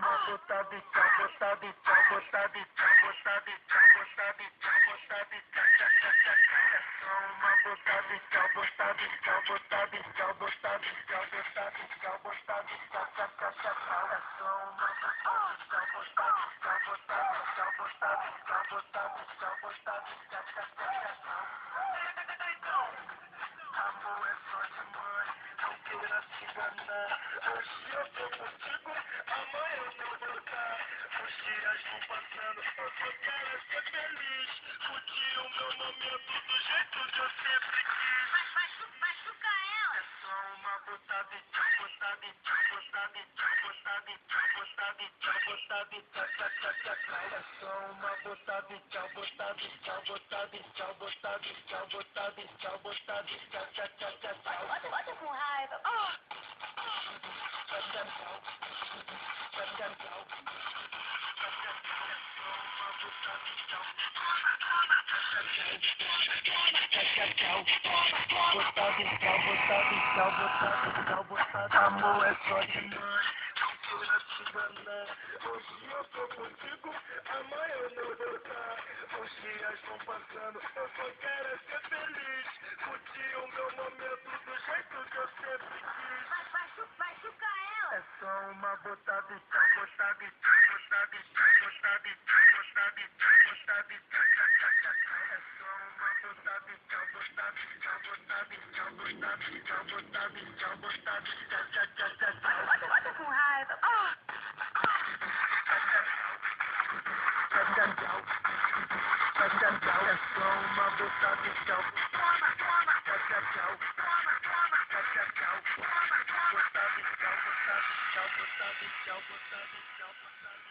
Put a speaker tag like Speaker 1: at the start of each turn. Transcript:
Speaker 1: uma botada de tchau, botada de tchau, botada de tchau, botada de tchau, botada de tchau, botada de tchau, é só uma botada de tchau, botada de tchau, botada de tchau, botada de tchau, botada de tchau, botada de tchau, é só uma botada de tchau, botada de tchau, botada de tchau, botada de tchau, botada de tchau, botada de tchau. Amor é só demais, não queira se enganar. Hoje eu tô contigo, amanhã eu não vou estar. Os dias vão passando, eu só quero ser feliz. Fudi o meu momento do jeito que eu sempre quis.
Speaker 2: Machuca ela.
Speaker 1: É só uma botada de tchau, botada de tchau, botada de tchau, botada de tchau, botada de tchau, botada de tchau. É só uma botada de tchau, botada de tchau, botada de tchau, botada de tchau, botada de tchau, botada de tchau,
Speaker 2: Bota com raiva.
Speaker 1: Amor é só demais, não queira te enganar. Hoje eu tô contigo, amanhã eu não vou estar. Os dias vão passando, eu só quero ser feliz. Curtir o meu momento do jeito que eu sempre quis.
Speaker 2: Machuca ela.
Speaker 1: É só uma botada de tchau, botada de tchau, botada de tchau, botada de tchau, botada de tchau, botada de tchau. É só uma botada de tchau, botada de tchau, botada de tchau, botada de tchau, botada de tchau, botada de tchau.
Speaker 2: Bota com raiva.
Speaker 1: É só uma botada de tchau, toma, toma, tchau, tchau, botada de tchau, botada de tchau, botada de tchau, botada de tchau, botada de tchau, botada de tchau.